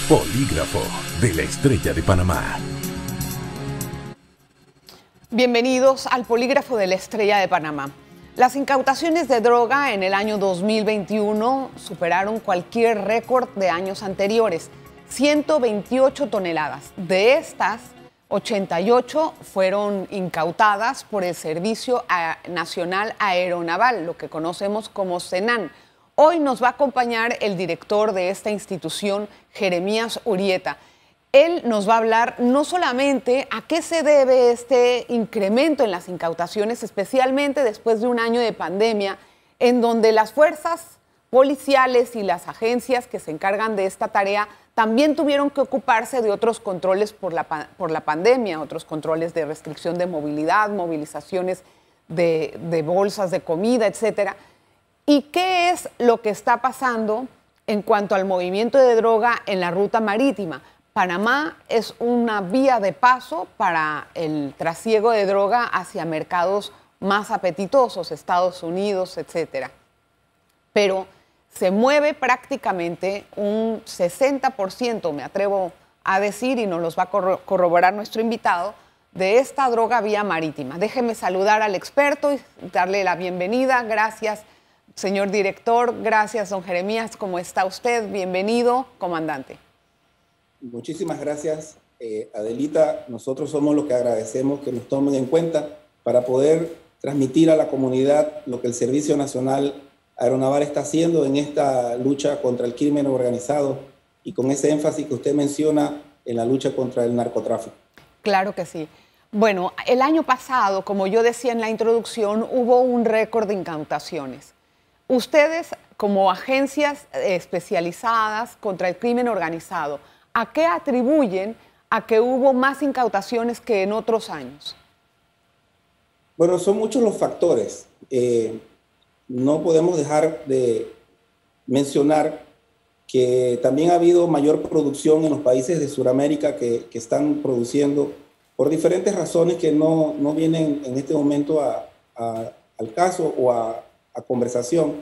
Polígrafo de la Estrella de Panamá. Bienvenidos al Polígrafo de la Estrella de Panamá. Las incautaciones de droga en el año 2021 superaron cualquier récord de años anteriores, 128 toneladas. De estas, 88 fueron incautadas por el Servicio Nacional Aeronaval, lo que conocemos como SENAN. Hoy nos va a acompañar el director de esta institución, Jeremías Urrieta. Él nos va a hablar no solamente a qué se debe este incremento en las incautaciones, especialmente después de un año de pandemia, en donde las fuerzas policiales y las agencias que se encargan de esta tarea también tuvieron que ocuparse de otros controles por la pandemia, otros controles de restricción de movilidad, movilizaciones de bolsas de comida, etcétera. ¿Y qué es lo que está pasando en cuanto al movimiento de droga en la ruta marítima? Panamá es una vía de paso para el trasiego de droga hacia mercados más apetitosos, Estados Unidos, etcétera. Pero se mueve prácticamente un 60%, me atrevo a decir, y nos los va a corroborar nuestro invitado, de esta droga vía marítima. Déjeme saludar al experto y darle la bienvenida. Gracias, señor director. Gracias, don Jeremías. ¿Cómo está usted? Bienvenido, comandante. Muchísimas gracias, Adelita. Nosotros somos los que agradecemos que nos tomen en cuenta para poder transmitir a la comunidad lo que el Servicio Nacional Aeronaval está haciendo en esta lucha contra el crimen organizado y con ese énfasis que usted menciona en la lucha contra el narcotráfico. Claro que sí. Bueno, el año pasado, como yo decía en la introducción, hubo un récord de incautaciones. Ustedes, como agencias especializadas contra el crimen organizado, ¿a qué atribuyen a que hubo más incautaciones que en otros años? Bueno, son muchos los factores. No podemos dejar de mencionar que también ha habido mayor producción en los países de Sudamérica que están produciendo por diferentes razones que no vienen en este momento al caso o a conversación.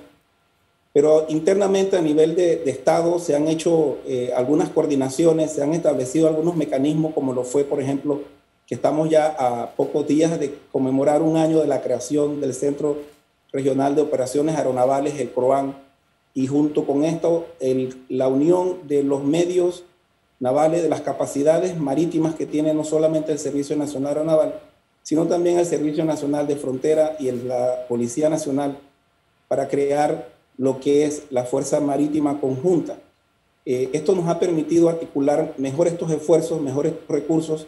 Pero internamente a nivel de Estado se han hecho algunas coordinaciones, se han establecido algunos mecanismos, como lo fue, por ejemplo, que estamos ya a pocos días de conmemorar un año de la creación del Centro Regional de Operaciones Aeronavales, el CROAN, y junto con esto la unión de los medios navales, de las capacidades marítimas que tiene no solamente el Servicio Nacional Aeronaval, sino también el Servicio Nacional de Frontera y la Policía Nacional para crear lo que es la Fuerza Marítima Conjunta. Esto nos ha permitido articular mejor estos esfuerzos, mejores recursos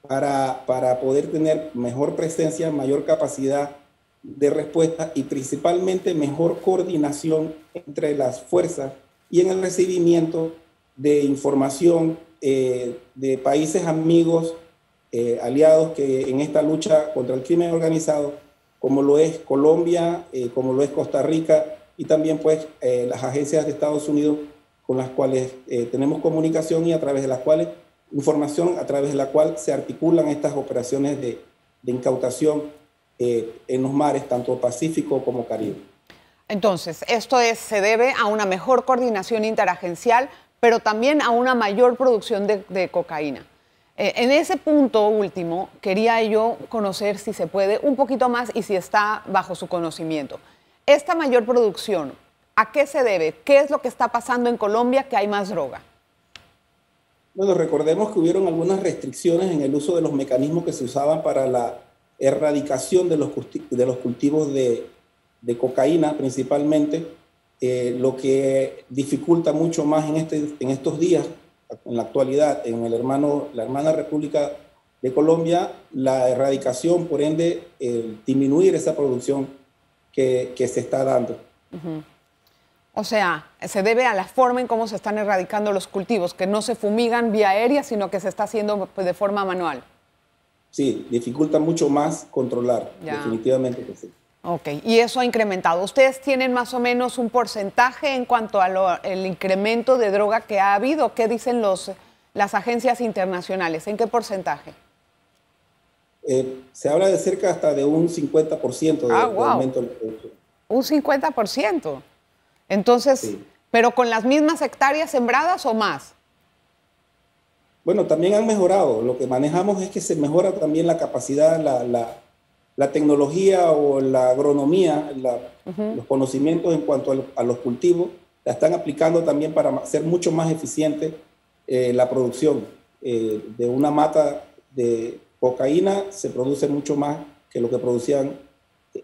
para poder tener mejor presencia, mayor capacidad de respuesta y principalmente mejor coordinación entre las fuerzas y en el recibimiento de información de países amigos, aliados que en esta lucha contra el crimen organizado, como lo es Colombia, como lo es Costa Rica, y también pues las agencias de Estados Unidos con las cuales tenemos comunicación y a través de las cuales, información a través de la cual se articulan estas operaciones de incautación en los mares, tanto Pacífico como Caribe. Entonces, esto se debe a una mejor coordinación interagencial, pero también a una mayor producción de cocaína. En ese punto último, quería yo conocer si se puede un poquito más y si está bajo su conocimiento. Esta mayor producción, ¿a qué se debe? ¿Qué es lo que está pasando en Colombia que hay más droga? Bueno, recordemos que hubieron algunas restricciones en el uso de los mecanismos que se usaban para la erradicación de los cultivos de cocaína principalmente, lo que dificulta mucho más en estos días, en la actualidad, en la hermana República de Colombia, la erradicación, por ende, disminuir esa producción que se está dando. Uh-huh. O sea, se debe a la forma en cómo se están erradicando los cultivos, que no se fumigan vía aérea, sino que se está haciendo pues, de forma manual. Sí, dificulta mucho más controlar, definitivamente que sí. Ok, y eso ha incrementado. ¿Ustedes tienen más o menos un porcentaje en cuanto al incremento de droga que ha habido? ¿Qué dicen las agencias internacionales? ¿En qué porcentaje? Se habla de cerca hasta de un 50% de aumento de la producción. ¿Un 50%? Entonces, sí. ¿Pero con las mismas hectáreas sembradas o más? Bueno, también han mejorado. Lo que manejamos es que se mejora también la capacidad, la tecnología o la agronomía, los conocimientos en cuanto a los cultivos, la están aplicando también para hacer mucho más eficiente la producción. De una mata de cocaína se produce mucho más que lo que producían.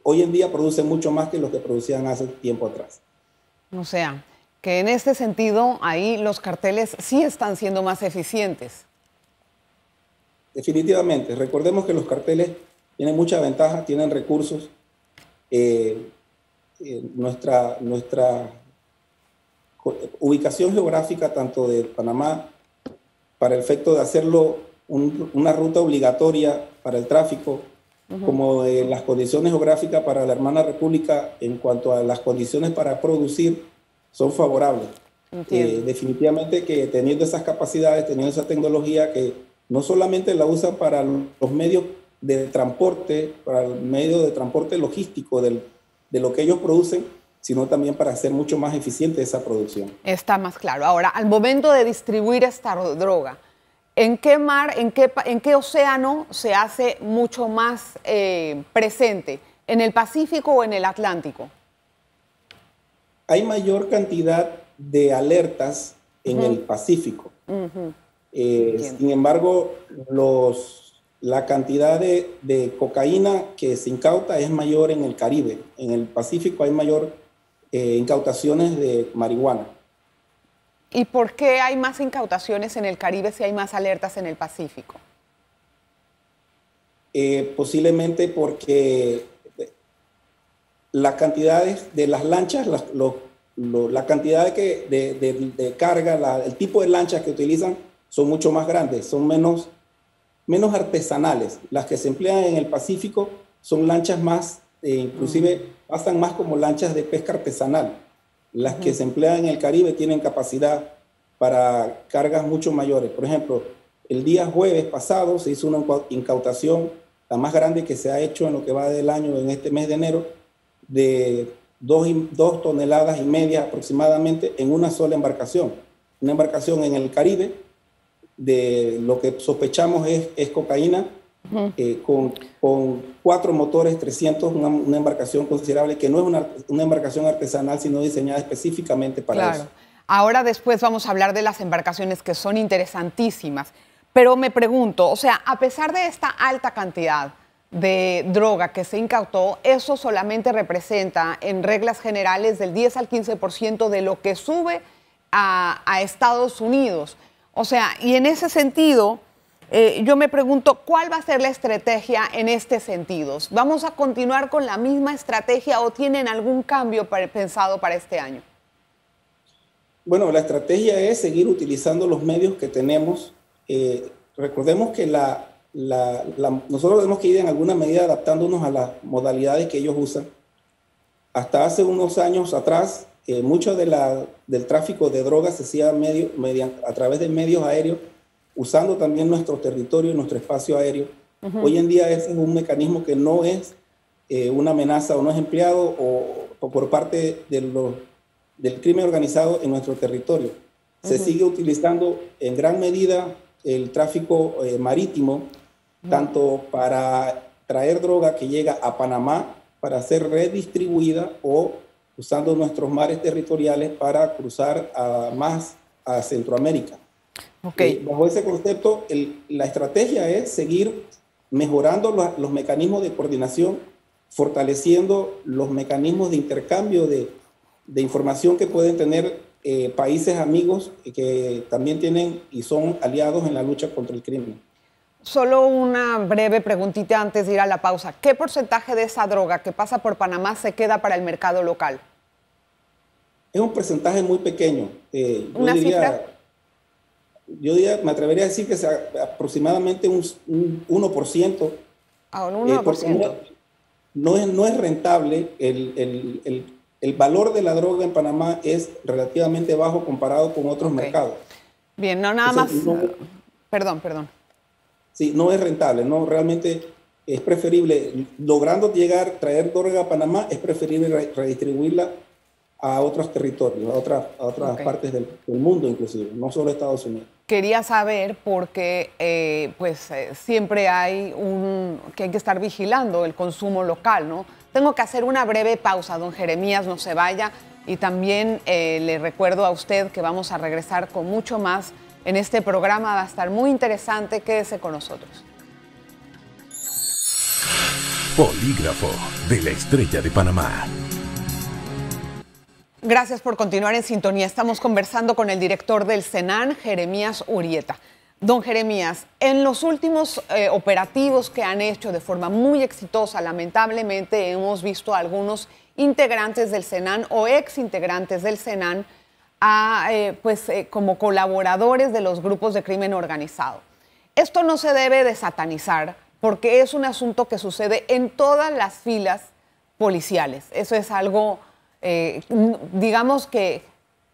Hoy en día producen mucho más que lo que producían hace tiempo atrás. O sea, que en este sentido ahí los carteles sí están siendo más eficientes. Definitivamente. Recordemos que los carteles tienen mucha ventaja, tienen recursos. Nuestra ubicación geográfica, tanto de Panamá, para el efecto de hacerlo una ruta obligatoria para el tráfico, como de las condiciones geográficas para la hermana república en cuanto a las condiciones para producir, son favorables. Definitivamente que teniendo esas capacidades, teniendo esa tecnología que no solamente la usan para los medios de transporte, para el medio de transporte logístico de lo que ellos producen, sino también para hacer mucho más eficiente esa producción. Está más claro. Ahora, al momento de distribuir esta droga, ¿en qué mar, en qué océano se hace mucho más presente? ¿En el Pacífico o en el Atlántico? Hay mayor cantidad de alertas en el Pacífico. Sin embargo, la cantidad de cocaína que se incauta es mayor en el Caribe. En el Pacífico hay mayor incautaciones de marihuana. ¿Y por qué hay más incautaciones en el Caribe si hay más alertas en el Pacífico? Posiblemente porque la cantidad de las lanchas, la cantidad de carga, el tipo de lanchas que utilizan son mucho más grandes, son menos artesanales. Las que se emplean en el Pacífico son lanchas más, inclusive pasan más como lanchas de pesca artesanal. Las que se emplean en el Caribe tienen capacidad para cargas mucho mayores. Por ejemplo, el día jueves pasado se hizo una incautación, la más grande que se ha hecho en lo que va del año, en este mes de enero, de 2,5 toneladas aproximadamente en una sola embarcación. Una embarcación en el Caribe, de lo que sospechamos es cocaína, con 4 motores 300, una embarcación considerable que no es una embarcación artesanal, sino diseñada específicamente para eso. Ahora después vamos a hablar de las embarcaciones que son interesantísimas, pero me pregunto, o sea, a pesar de esta alta cantidad de droga que se incautó, eso solamente representa en reglas generales del 10 al 15% de lo que sube a Estados Unidos. O sea, y en ese sentido, yo me pregunto, ¿cuál va a ser la estrategia en este sentido? ¿Vamos a continuar con la misma estrategia o tienen algún cambio pensado para este año? Bueno, la estrategia es seguir utilizando los medios que tenemos. Recordemos que nosotros tenemos que ir en alguna medida adaptándonos a las modalidades que ellos usan. Hasta hace unos años atrás, mucho del tráfico de drogas se hacía a través de medios aéreos, usando también nuestro territorio y nuestro espacio aéreo. Hoy en día ese es un mecanismo que no es una amenaza o no es empleado o por parte del crimen organizado en nuestro territorio. Se sigue utilizando en gran medida el tráfico marítimo, tanto para traer droga que llega a Panamá para ser redistribuida o usando nuestros mares territoriales para cruzar más a Centroamérica. Bajo ese concepto, la estrategia es seguir mejorando los mecanismos de coordinación, fortaleciendo los mecanismos de intercambio de información que pueden tener países amigos que también tienen y son aliados en la lucha contra el crimen. Solo una breve preguntita antes de ir a la pausa. ¿Qué porcentaje de esa droga que pasa por Panamá se queda para el mercado local? Es un porcentaje muy pequeño. ¿Una cifra? Yo me atrevería a decir que es aproximadamente un 1%. Ah, un 1%. No es rentable. El valor de la droga en Panamá es relativamente bajo comparado con otros mercados. Bien, no nada más. Perdón. Sí, no es rentable, no, realmente es preferible, logrando traer droga a Panamá, es preferible redistribuirla a otros territorios, a otras Ok. partes del mundo inclusive, no solo Estados Unidos. Quería saber porque siempre que hay que estar vigilando el consumo local, ¿no? Tengo que hacer una breve pausa, don Jeremías, no se vaya. Y también le recuerdo a usted que vamos a regresar con mucho más en este programa. Va a estar muy interesante. Quédese con nosotros. Polígrafo de la Estrella de Panamá. Gracias por continuar en sintonía. Estamos conversando con el director del Senan, Jeremías Urrieta. Don Jeremías, en los últimos operativos que han hecho de forma muy exitosa, lamentablemente hemos visto a algunos integrantes del Senan o ex integrantes del Senan como colaboradores de los grupos de crimen organizado. Esto no se debe de satanizar porque es un asunto que sucede en todas las filas policiales. Eso es algo, digamos que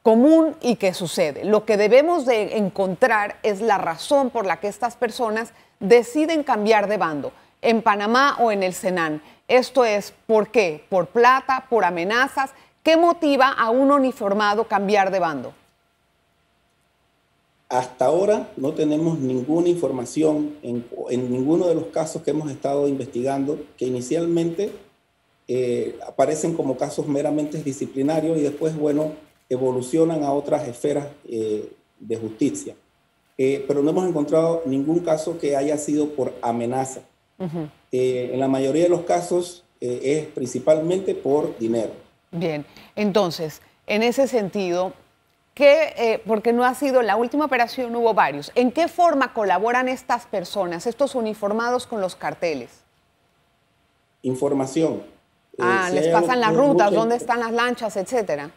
común y que sucede. Lo que debemos de encontrar es la razón por la que estas personas deciden cambiar de bando, en Panamá o en el Senan. Esto es, ¿por qué? ¿Por plata? ¿Por amenazas? ¿Qué motiva a un uniformado cambiar de bando? Hasta ahora no tenemos ninguna información en ninguno de los casos que hemos estado investigando que inicialmente aparecen como casos meramente disciplinarios y después, bueno, evolucionan a otras esferas de justicia. Pero no hemos encontrado ningún caso que haya sido por amenaza. Uh-huh. En la mayoría de los casos es principalmente por dinero. Bien, entonces, en ese sentido, porque no ha sido la última operación, hubo varios. ¿En qué forma colaboran estas personas, estos uniformados con los carteles? Información. Les pasan las rutas, dónde están las lanchas, etcétera.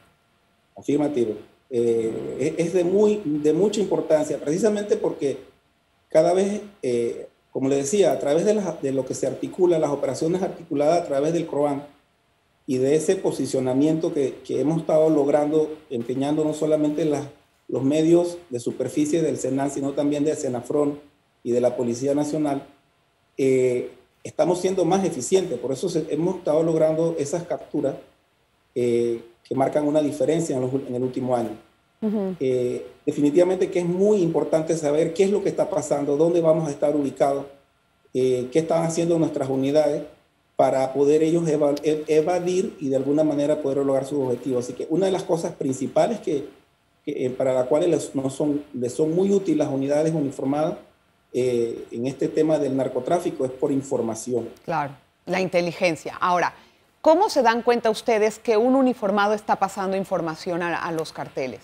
Afirmativo. Es de mucha importancia, precisamente porque cada vez, como le decía, a través de lo que se articula, las operaciones articuladas a través del CROAN y de ese posicionamiento que hemos estado logrando, empeñando no solamente los medios de superficie del SENAN, sino también del SENAFRON y de la Policía Nacional, estamos siendo más eficientes. Por eso hemos estado logrando esas capturas que marcan una diferencia en el último año. Uh-huh. Definitivamente que es muy importante saber qué es lo que está pasando, dónde vamos a estar ubicados, qué están haciendo nuestras unidades para poder ellos evadir y de alguna manera poder lograr sus objetivos. Así que una de las cosas principales para las cuales les son muy útiles las unidades uniformadas en este tema del narcotráfico es por información. Claro, la inteligencia. Ahora, ¿cómo se dan cuenta ustedes que un uniformado está pasando información a los carteles?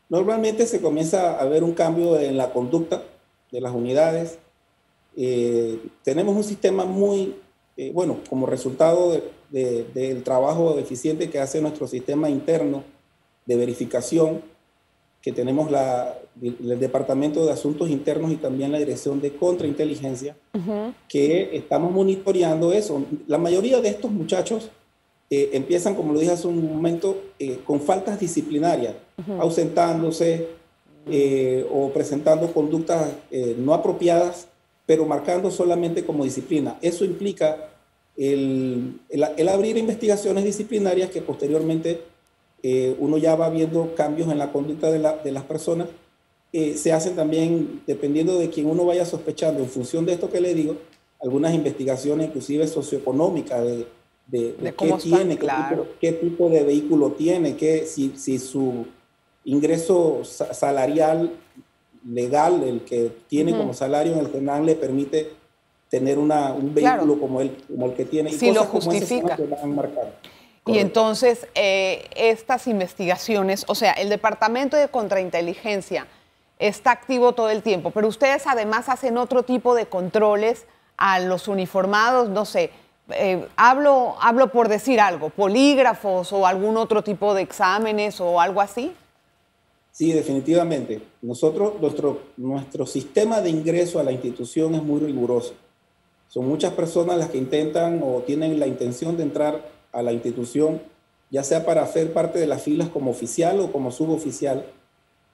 Normalmente se comienza a ver un cambio en la conducta de las unidades. Tenemos un sistema muy, bueno, como resultado del trabajo eficiente que hace nuestro sistema interno de verificación, que tenemos el Departamento de Asuntos Internos y también la Dirección de Contrainteligencia, uh-huh, que estamos monitoreando eso. La mayoría de estos muchachos empiezan, como lo dije hace un momento, con faltas disciplinarias, uh-huh, ausentándose o presentando conductas no apropiadas, pero marcando solamente como disciplina. Eso implica el abrir investigaciones disciplinarias que posteriormente uno ya va viendo cambios en la conducta de las personas. Se hacen también, dependiendo de quién uno vaya sospechando, en función de esto que le digo, algunas investigaciones inclusive socioeconómicas de qué tiene, claro, qué tipo de vehículo tiene, si su ingreso salarial legal, el que tiene, uh-huh, como salario en el SENAN, le permite tener un vehículo, claro, como el que tiene. Si lo justifica. Y entonces, estas investigaciones, o sea, el Departamento de Contrainteligencia está activo todo el tiempo, pero ustedes además hacen otro tipo de controles a los uniformados, no sé, hablo por decir algo, polígrafos o algún otro tipo de exámenes o algo así. Sí, definitivamente. Nuestro sistema de ingreso a la institución es muy riguroso. Son muchas personas las que intentan o tienen la intención de entrar a la institución, ya sea para hacer parte de las filas como oficial o como suboficial.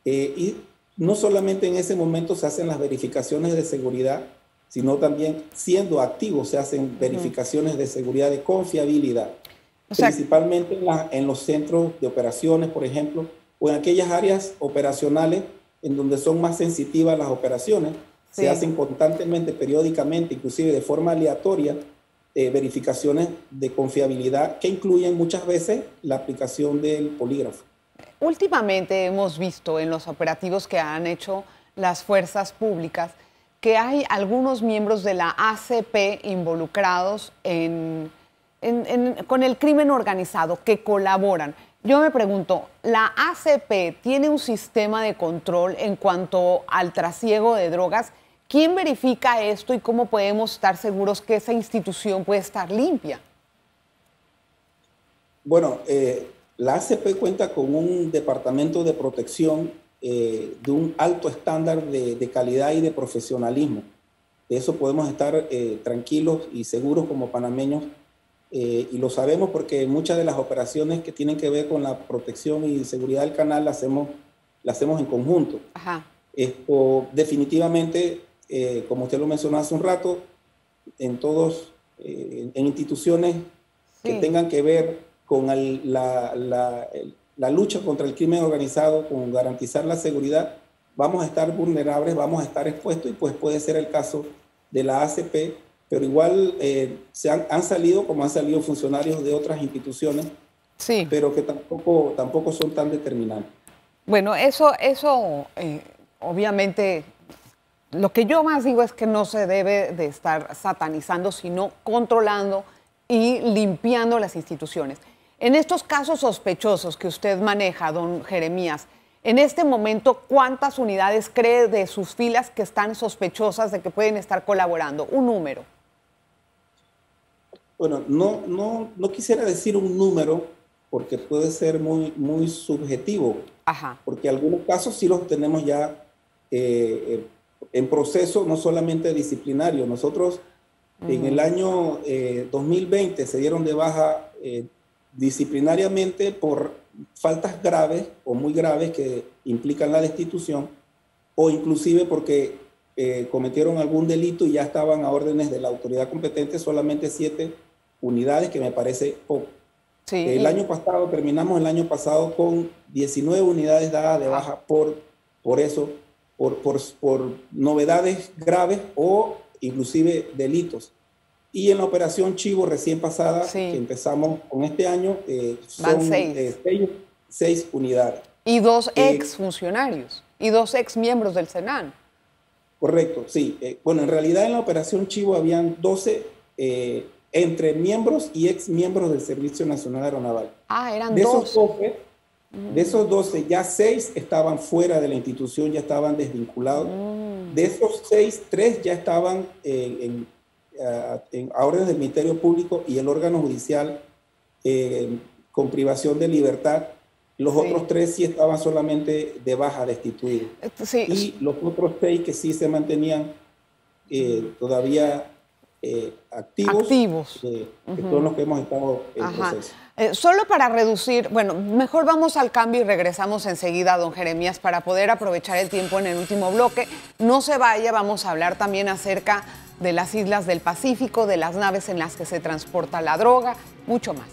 Y no solamente en ese momento se hacen las verificaciones de seguridad, sino también siendo activos se hacen verificaciones de seguridad de confiabilidad. O sea, principalmente en los centros de operaciones, por ejemplo, o en aquellas áreas operacionales en donde son más sensitivas las operaciones. sí. Se hacen constantemente, periódicamente, inclusive de forma aleatoria, verificaciones de confiabilidad que incluyen muchas veces la aplicación del polígrafo. Últimamente hemos visto en los operativos que han hecho las fuerzas públicas que hay algunos miembros de la ACP involucrados con el crimen organizado, que colaboran. Yo me pregunto, ¿la ACP tiene un sistema de control en cuanto al trasiego de drogas? ¿Quién verifica esto y cómo podemos estar seguros que esa institución puede estar limpia? Bueno, la ACP cuenta con un departamento de protección de un alto estándar de calidad y de profesionalismo. De eso podemos estar tranquilos y seguros como panameños, y lo sabemos porque muchas de las operaciones que tienen que ver con la protección y seguridad del canal las hacemos en conjunto. Ajá. Esto definitivamente, como usted lo mencionó hace un rato, en instituciones que tengan que ver con la lucha contra el crimen organizado, con garantizar la seguridad, vamos a estar vulnerables, vamos a estar expuestos, y pues puede ser el caso de la ACP, pero igual han salido, como han salido funcionarios de otras instituciones, sí, pero que tampoco son tan determinantes. Bueno, eso obviamente, lo que yo más digo es que no se debe de estar satanizando, sino controlando y limpiando las instituciones. En estos casos sospechosos que usted maneja, don Jeremías, en este momento, ¿cuántas unidades cree de sus filas que están sospechosas de que pueden estar colaborando? Un número. Bueno, no quisiera decir un número porque puede ser muy subjetivo. Ajá. Porque algunos casos sí los tenemos ya en proceso, no solamente disciplinario. Nosotros en el año 2020 se dieron de baja disciplinariamente por faltas graves o muy graves que implican la destitución, o inclusive porque cometieron algún delito y ya estaban a órdenes de la autoridad competente, solamente 7 unidades, que me parece poco. Sí. Terminamos el año pasado con 19 unidades dadas de baja por novedades graves o inclusive delitos. Y en la operación Chivo recién pasada, que empezamos con este año, son 6 unidades. Y 2 ex funcionarios y 2 ex miembros del Senan. Correcto, sí. Bueno, en realidad en la operación Chivo habían 12 entre miembros y ex miembros del Servicio Nacional Aeronaval. Ah, eran 12. De esos 12, ya 6 estaban fuera de la institución, ya estaban desvinculados. De esos 6, 3 ya estaban a órdenes del Ministerio Público y el órgano judicial con privación de libertad. Los otros 3 sí estaban solamente de baja, destituidos. Sí. Y los otros 6 que sí se mantenían todavía activos. Que son los que hemos estado en proceso. Solo para reducir, bueno, mejor vamos al cambio y regresamos enseguida, don Jeremías, para poder aprovechar el tiempo en el último bloque. No se vaya, vamos a hablar también acerca de las islas del Pacífico, de las naves en las que se transporta la droga, mucho más.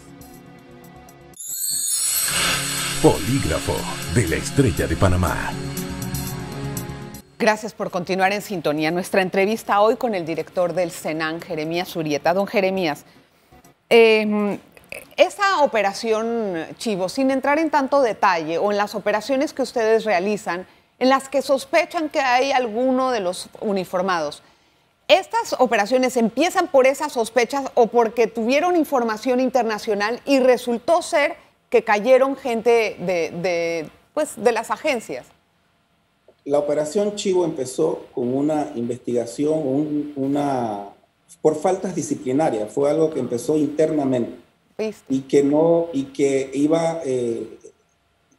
Polígrafo de la Estrella de Panamá. Gracias por continuar en sintonía. Nuestra entrevista hoy con el director del Senan, Jeremías Urrieta. Don Jeremías, esa operación Chivo, sin entrar en tanto detalle, o en las operaciones que ustedes realizan, en las que sospechan que hay alguno de los uniformados, ¿estas operaciones empiezan por esas sospechas o porque tuvieron información internacional y resultó ser que cayeron gente de las agencias? La operación Chivo empezó con una investigación por faltas disciplinarias. Fue algo que empezó internamente. ¿Viste? Y que iba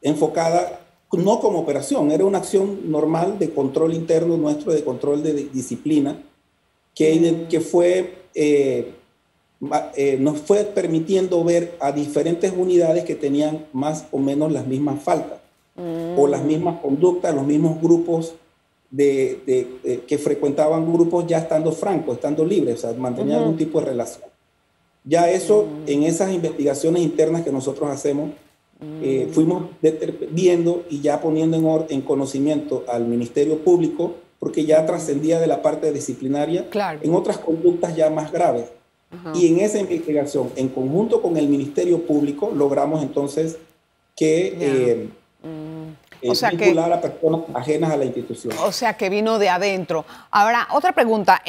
enfocada no como operación, era una acción normal de control interno nuestro, de control de disciplina, que nos fue permitiendo ver a diferentes unidades que tenían más o menos las mismas faltas o las mismas conductas, los mismos grupos que frecuentaban grupos ya estando francos, estando libres, o sea, mantenían algún tipo de relación. Ya eso, en esas investigaciones internas que nosotros hacemos, fuimos viendo y ya poniendo en conocimiento al Ministerio Público, porque ya trascendía de la parte disciplinaria en otras conductas ya más graves. Y en esa investigación, en conjunto con el Ministerio Público, logramos entonces que vincular a personas ajenas a la institución. O sea, que vino de adentro. Ahora, otra pregunta.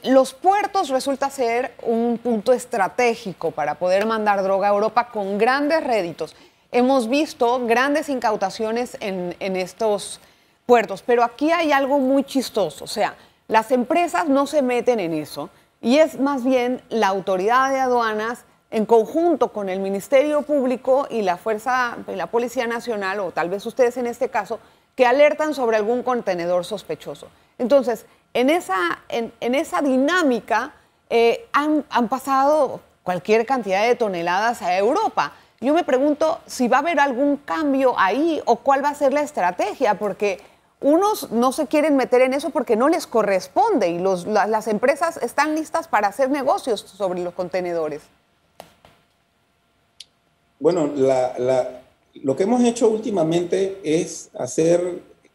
Los puertos resulta ser un punto estratégico para poder mandar droga a Europa con grandes réditos. Hemos visto grandes incautaciones en estos puertos, pero aquí hay algo muy chistoso. O sea, las empresas no se meten en eso y es más bien la autoridad de aduanas en conjunto con el Ministerio Público y la Policía Nacional, o tal vez ustedes en este caso, que alertan sobre algún contenedor sospechoso. Entonces, en esa dinámica han pasado cualquier cantidad de toneladas a Europa. Yo me pregunto si va a haber algún cambio ahí o cuál va a ser la estrategia, porque unos no se quieren meter en eso porque no les corresponde y las empresas están listas para hacer negocios sobre los contenedores. Bueno, lo que hemos hecho últimamente es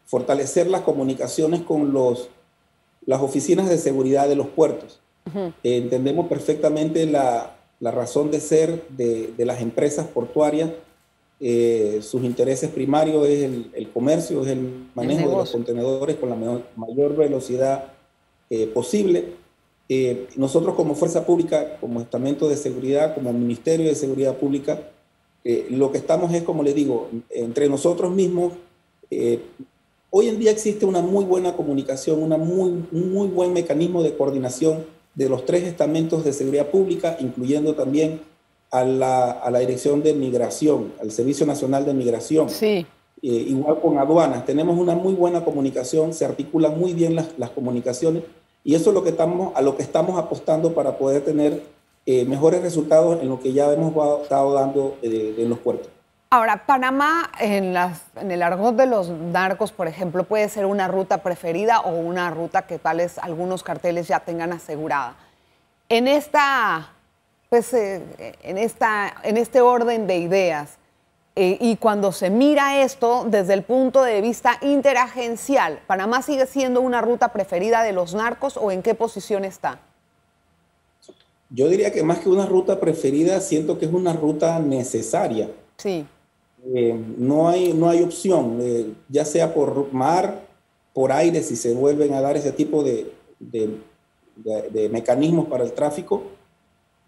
fortalecer las comunicaciones con las oficinas de seguridad de los puertos. Entendemos perfectamente la razón de ser de las empresas portuarias. Sus intereses primarios es el comercio, es el manejo de los contenedores con la mayor velocidad posible. Nosotros como Fuerza Pública, como estamento de seguridad, como Ministerio de Seguridad Pública, lo que estamos es, como les digo, entre nosotros mismos. Hoy en día existe una muy buena comunicación, un muy buen mecanismo de coordinación de los tres estamentos de seguridad pública, incluyendo también a la Dirección de Migración, al Servicio Nacional de Migración. Sí. Igual con aduanas. Tenemos una muy buena comunicación, se articulan muy bien las comunicaciones y eso es a lo que estamos apostando para poder tener mejores resultados en lo que ya hemos estado dando en los puertos. Ahora, Panamá, en el argot de los narcos, por ejemplo, puede ser una ruta preferida o una ruta que tales algunos carteles ya tengan asegurada. En este orden de ideas, y cuando se mira esto desde el punto de vista interagencial, ¿Panamá sigue siendo una ruta preferida de los narcos o en qué posición está? Yo diría que más que una ruta preferida, siento que es una ruta necesaria. Sí. No hay opción, ya sea por mar, por aire, si se vuelven a dar ese tipo de mecanismos para el tráfico,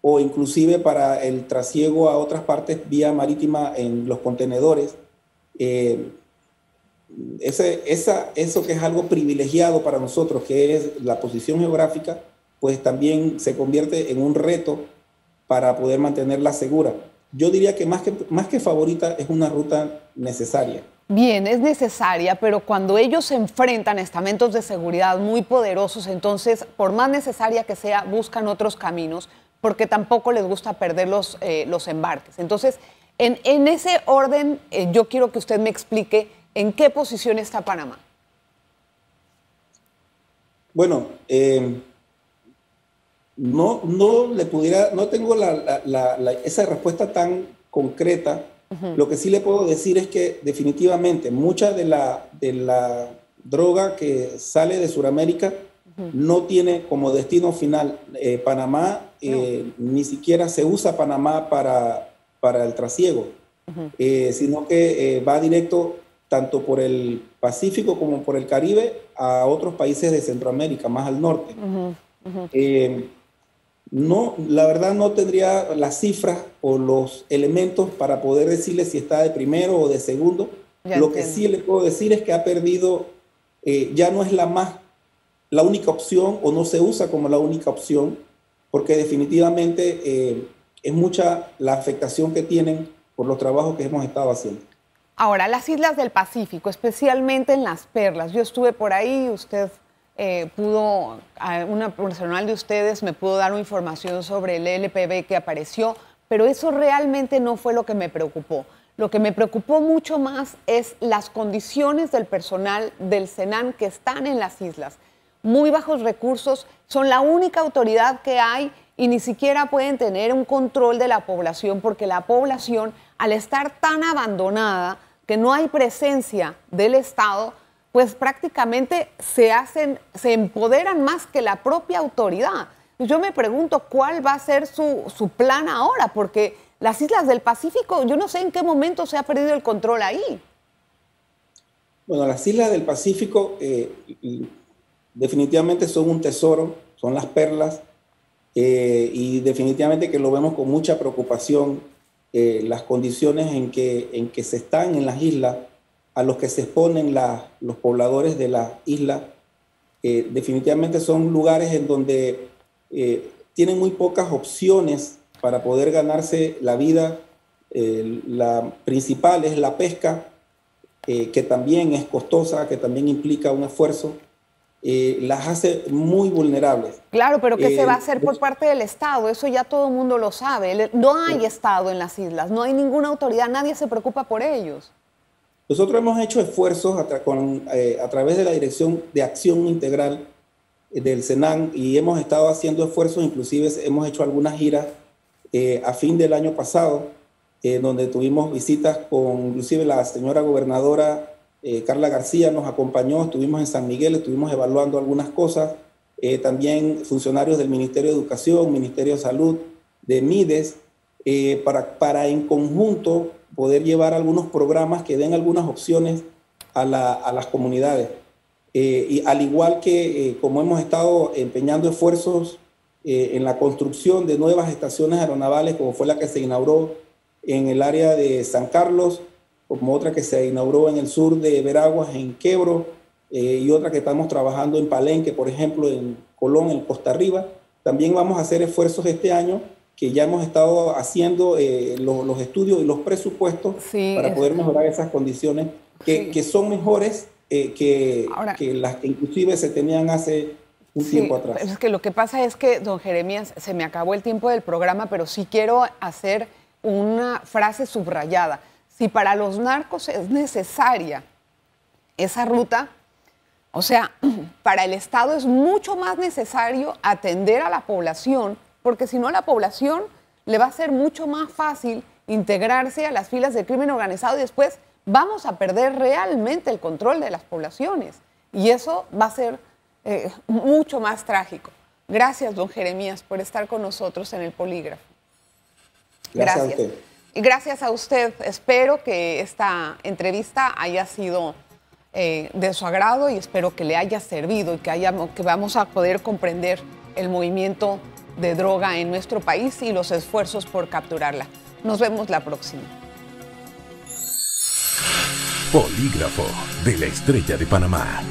o inclusive para el trasiego a otras partes vía marítima en los contenedores. Eso que es algo privilegiado para nosotros, que es la posición geográfica, pues también se convierte en un reto para poder mantenerla segura. Yo diría que más que favorita es una ruta necesaria. Bien, es necesaria, pero cuando ellos se enfrentan a estamentos de seguridad muy poderosos, entonces, por más necesaria que sea, buscan otros caminos, porque tampoco les gusta perder los embarques. Entonces, en ese orden, yo quiero que usted me explique en qué posición está Panamá. Bueno, no tengo esa respuesta tan concreta. Lo que sí le puedo decir es que definitivamente mucha de la droga que sale de Sudamérica no tiene como destino final Panamá, ni siquiera se usa Panamá para el trasiego, sino que va directo tanto por el Pacífico como por el Caribe a otros países de Centroamérica, más al norte. No, la verdad no tendría las cifras o los elementos para poder decirle si está de primero o de segundo. Lo que sí le puedo decir es que ha perdido, ya no es la única opción o no se usa como la única opción, porque definitivamente es mucha la afectación que tienen por los trabajos que hemos estado haciendo. Ahora, las islas del Pacífico, especialmente en Las Perlas, yo estuve por ahí, usted... una personal de ustedes me pudo dar una información sobre el LPB que apareció, pero eso realmente no fue lo que me preocupó. Lo que me preocupó mucho más es las condiciones del personal del SENAN que están en las islas. Muy bajos recursos, son la única autoridad que hay y ni siquiera pueden tener un control de la población, porque la población, al estar tan abandonada, que no hay presencia del Estado, pues prácticamente se empoderan más que la propia autoridad. Yo me pregunto cuál va a ser su plan ahora, porque las islas del Pacífico, yo no sé en qué momento se ha perdido el control ahí. Bueno, las islas del Pacífico definitivamente son un tesoro, son las perlas, y definitivamente que lo vemos con mucha preocupación, las condiciones en que se están en las islas, a los que se exponen los pobladores de las islas. Definitivamente son lugares en donde tienen muy pocas opciones para poder ganarse la vida. La principal es la pesca, que también es costosa, que también implica un esfuerzo. Las hace muy vulnerables. Claro, pero ¿qué se va a hacer por parte del Estado? Eso ya todo el mundo lo sabe. No hay Estado en las islas, no hay ninguna autoridad, nadie se preocupa por ellos. Nosotros hemos hecho esfuerzos a través de la Dirección de Acción Integral del Senan, y hemos estado haciendo esfuerzos, inclusive hemos hecho algunas giras a fin del año pasado, donde tuvimos visitas con inclusive la señora gobernadora Carla García nos acompañó, estuvimos en San Miguel, estuvimos evaluando algunas cosas, también funcionarios del Ministerio de Educación, Ministerio de Salud, de MIDES, para en conjunto poder llevar algunos programas que den algunas opciones a las comunidades. Y al igual que como hemos estado empeñando esfuerzos en la construcción de nuevas estaciones aeronavales, como fue la que se inauguró en el área de San Carlos, como otra que se inauguró en el sur de Veraguas, en Quebro, y otra que estamos trabajando en Palenque, por ejemplo, en Colón, en Costa Riba. También vamos a hacer esfuerzos este año, que ya hemos estado haciendo los estudios y los presupuestos para poder mejorar esas condiciones que son mejores que las que inclusive se tenían hace un tiempo atrás. Es que lo que pasa es que, don Jeremías, se me acabó el tiempo del programa, pero sí quiero hacer una frase subrayada. Si para los narcos es necesaria esa ruta, o sea, para el Estado es mucho más necesario atender a la población, porque si no a la población le va a ser mucho más fácil integrarse a las filas del crimen organizado y después vamos a perder realmente el control de las poblaciones. Y eso va a ser mucho más trágico. Gracias, don Jeremías, por estar con nosotros en el Polígrafo. Gracias a usted. Y gracias a usted. Espero que esta entrevista haya sido de su agrado y espero que le haya servido y que vamos a poder comprender el movimiento de droga en nuestro país y los esfuerzos por capturarla. Nos vemos la próxima. Polígrafo de la Estrella de Panamá.